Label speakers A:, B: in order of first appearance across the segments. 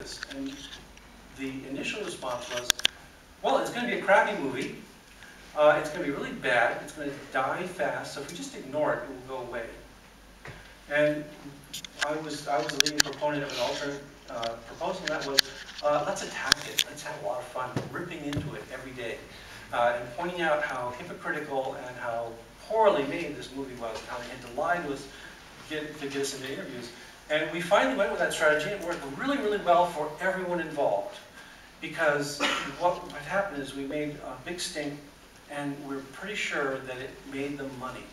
A: this. And the initial response was, well, it's going to be a crappy movie. It's going to be really bad. It's going to die fast. So if we just ignore it, it will go away. And I was a leading proponent of an alternate proposal, that was, let's attack it. Let's have a lot of fun ripping into it every day. And pointing out how hypocritical and how poorly made this movie was, and how they had to lie to us to get us into interviews. And we finally went with that strategy, and it worked really, really well for everyone involved. Because what happened is we made a big stink, and we're pretty sure that it made them money.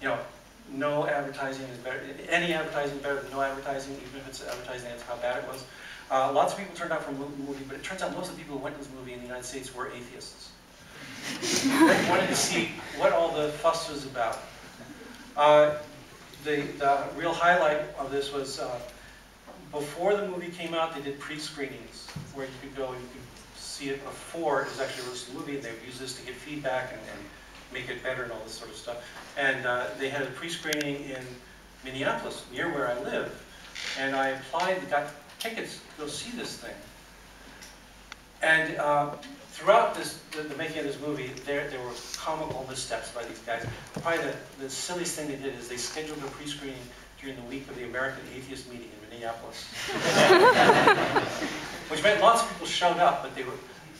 A: You know, no advertising is better. Any advertising is better than no advertising, even if it's advertising, that's how bad it was. Lots of people turned out for the movie, but it turns out most of the people who went to this movie in the United States were atheists. They wanted to see what all the fuss was about. The real highlight of this was before the movie came out, they did pre-screenings where you could go and you could see it before it was actually released in the movie, and they would use this to get feedback and make it better and all this sort of stuff. And they had a pre-screening in Minneapolis, near where I live, and I applied and got tickets to go see this thing. And throughout the making of this movie, there were comical missteps by these guys. Probably the silliest thing they did is they scheduled a pre-screening during the week of the American Atheist meeting in Minneapolis. Which meant lots of people showed up, but they were,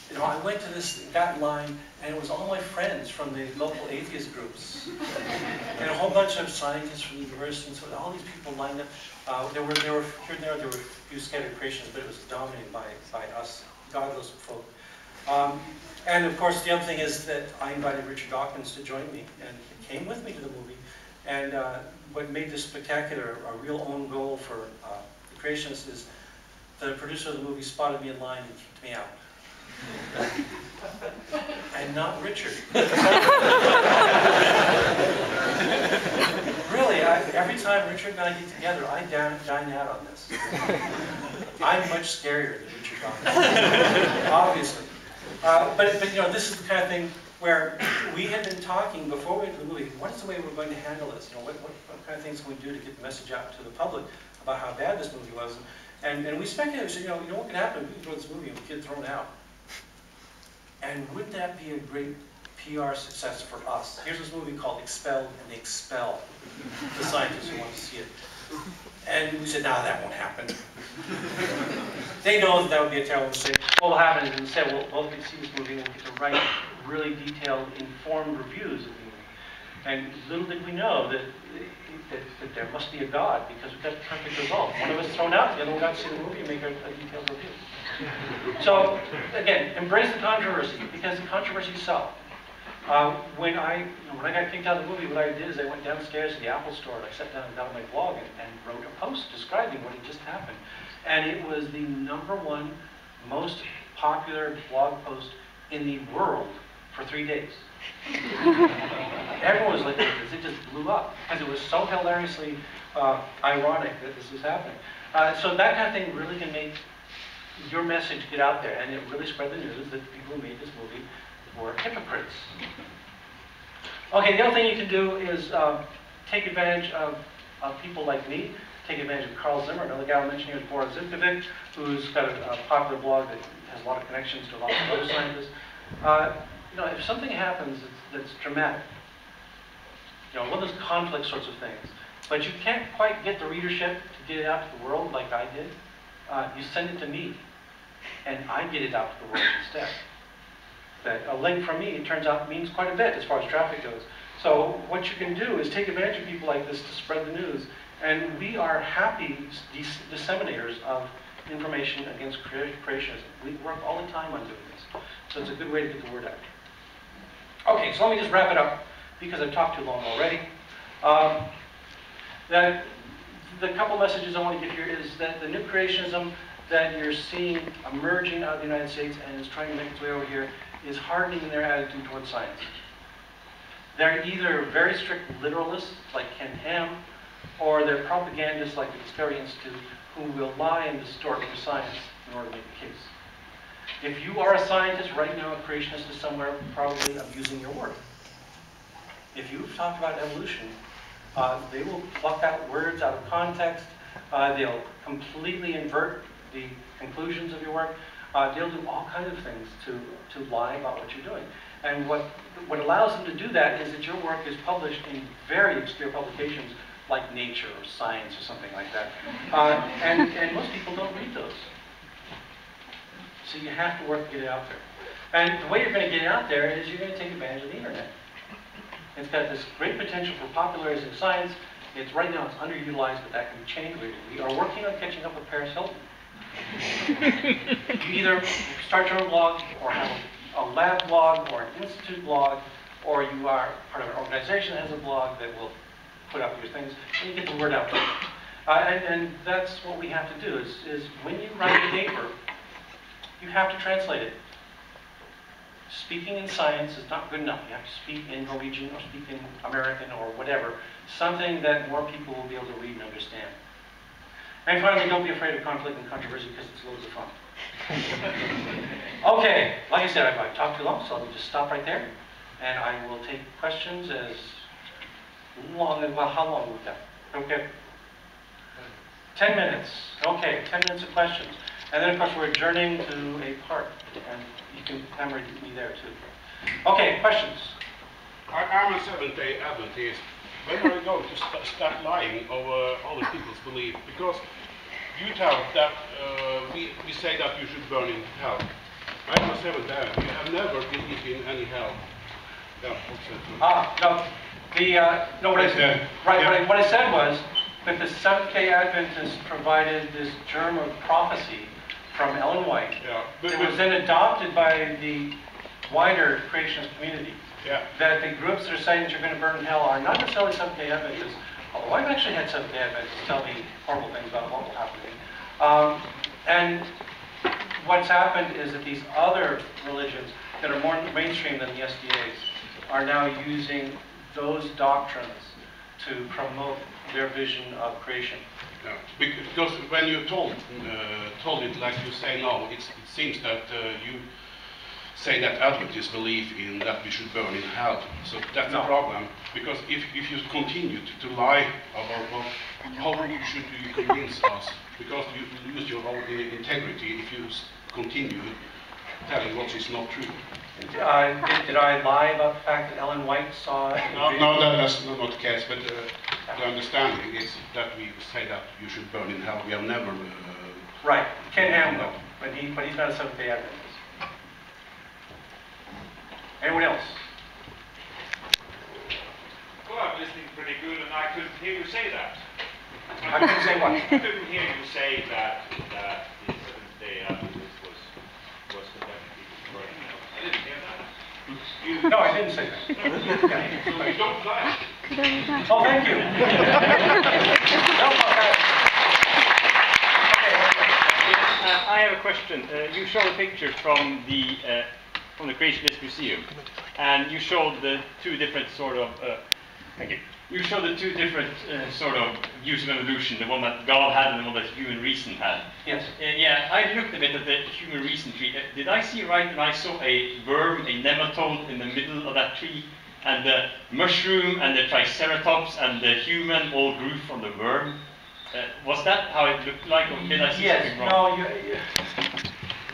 A: you know, I went to this, got in line, and it was all my friends from the local atheist groups. And a whole bunch of scientists from the university, and so all these people lined up. There were here and there were a few scattered creationists, but it was dominated by us, godless folk. And of course, the other thing is that I invited Richard Dawkins to join me, and he came with me to the movie. And what made this spectacular, a real own goal for the Creationists, is the producer of the movie spotted me in line and kicked me out. And not Richard. Really, every time Richard and I get together, I dine out on this. I'm much scarier than Richard Dawkins, obviously. But you know, this is the kind of thing where we had been talking before we went to the movie. What is the way we're going to handle this? You know, what kind of things can we do to get the message out to the public about how bad this movie was? And we speculated. We said, you know what can happen? We can go to this movie and we get thrown out. And wouldn't that be a great PR success for us? Here's this movie called Expelled, and they expel the scientists who want to see it. And we said, nah, that won't happen. They know that that would be a terrible mistake. What will happen is instead we'll both get to see this movie and we'll get to write really detailed, informed reviews of the movie. And little did we know that there must be a God, because we got the perfect result. One of us thrown out, the other one got to see the movie and make a detailed review. So again, embrace the controversy, because the controversy is solved. When I got kicked out of the movie, what I did is I went downstairs to the Apple store and I sat down and got on my blog and wrote a post describing what had just happened. And it was the #1 most popular blog post in the world for 3 days. Everyone was like, it just blew up, because it was so hilariously ironic that this was happening. So that kind of thing really can make your message get out there, and it really spread the news that the people who made this movie were hypocrites. Okay, the other thing you can do is take advantage of people like me. Take advantage of Carl Zimmer, another guy I mentioned here is Boris Zimkovic, who's got a popular blog that has a lot of connections to a lot of other scientists. You know, if something happens that's dramatic, you know, one of those conflict sorts of things, but you can't quite get the readership to get it out to the world like I did, you send it to me, and I get it out to the world instead. That a link from me, it turns out, means quite a bit as far as traffic goes. So what you can do is take advantage of people like this to spread the news. And we are happy disseminators of information against creationism. We work all the time on doing this. So it's a good way to get the word out. Okay, so let me just wrap it up, because I've talked too long already. The couple messages I want to give here is that the new creationism that you're seeing emerging out of the United States and is trying to make its way over here is hardening in their attitude towards science. They're either very strict literalists, like Ken Ham, or they're propagandists like the Discovery Institute, who will lie and distort for science in order to make the case. If you are a scientist right now, a creationist is somewhere probably abusing your work. If you've talked about evolution, they will pluck out words out of context. They'll completely invert the conclusions of your work. They'll do all kinds of things to lie about what you're doing. And what allows them to do that is that your work is published in very obscure publications like Nature or Science or something like that. And most people don't read those. So you have to work to get it out there. And the way you're going to get it out there is you're going to take advantage of the internet. It's got this great potential for popularizing science. Right now it's underutilized, but that can change. We are working on catching up with Paris Hilton. You either start your own blog, or have a lab blog, or an institute blog, or you are part of an organization that has a blog that will put up your things, and you get the word out there. And that's what we have to do, is when you write a paper, you have to translate it. Speaking in science is not good enough. You have to speak in Norwegian or speak in American or whatever, something that more people will be able to read and understand. And finally, don't be afraid of conflict and controversy, because it's loads of fun. Okay, like I said, I've talked too long, so I'll just stop right there. And I will take questions as long as, well, how long we've got? Okay. 10 minutes. Okay, 10 minutes of questions. And then, of course, we're adjourning to a park. And you can hammer me there, too. Okay, questions?
B: I'm a Seventh-day Adventist. When are you going to start lying over other people's belief? Because you tell that we say that you should burn in hell. I'm a Seventh-day Adventist. I have never believed in any hell.
A: No, what I said was that the Seventh-day Adventists provided this germ of prophecy from Ellen White.
B: Yeah,
A: it was then adopted by the wider creationist community.
B: Yeah.
A: That the groups that are saying that you're going to burn in hell are not necessarily Seventh-day Adventists, although I've actually had Seventh-day Adventists tell me horrible things about what will happen to me. And what's happened is that these other religions that are more mainstream than the SDAs are now using those doctrines to promote their vision of creation.
B: Yeah. Because when you told it like you say now, it seems that you say that Adventists believe in that we should burn in hell. So that's the problem. Because if you continue to lie about how should you convince us? Because you lose your own integrity if you continue telling what is not true.
A: Did I lie about the fact that Ellen White saw?
B: No, that's not the case. But the understanding is that we say that you should burn in hell. We have never.
A: Right, Ken Ham though, but he's not a Seventh-day Adventist. Anyone else?
C: Well, I'm listening pretty good, and I couldn't hear you say that.
A: I couldn't say what?
C: I couldn't hear you say that the Seventh-day Adventist was condemning people for burning hell. I didn't hear that.
A: No, I didn't say that.
C: So you don't lie.
A: Oh, thank you.
D: I have a question. You showed pictures from the Creationist Museum, and you showed the two different sort of. Thank you. You showed the two different sort of views of evolution, the one that God had and the one that human reason had.
A: Yes.
D: Yeah, I looked a bit at the human reason tree. Did I see right that I saw a worm, a nematode in the middle of that tree, and the mushroom and the triceratops and the human all grew from the worm? Was that how it looked like, or did I see something wrong?
A: No,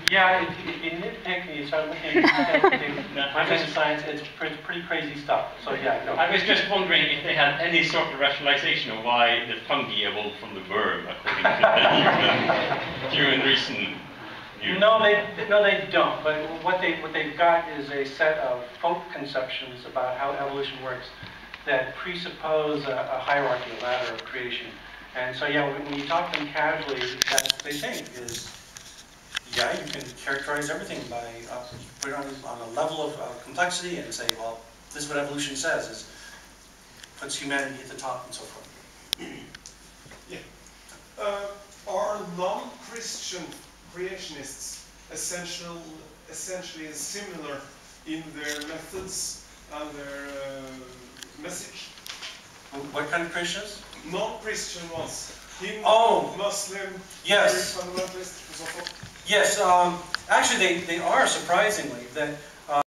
A: yeah, if you nitpick and you start looking at science, it's pretty crazy stuff. So yeah, no.
D: I was just wondering if they had any sort of rationalization of why the fungi evolved from the worm, according to the human reason view.
A: No, they don't. But what they've got is a set of folk conceptions about how evolution works that presuppose a hierarchy, a ladder of creation. And so yeah, when you talk to them casually, that's what they think is. Yeah, you can characterize everything by put it on a level of complexity and say, well, this is what evolution says, is puts humanity at the top and so forth.
E: Yeah. Are non-Christian creationists essentially similar in their methods and their message?
A: What kind of Christians?
E: Non-Christian ones. Hindu, Muslim,
A: yes.
E: fundamentalist, and so forth.
A: Yes, actually they are, surprisingly, that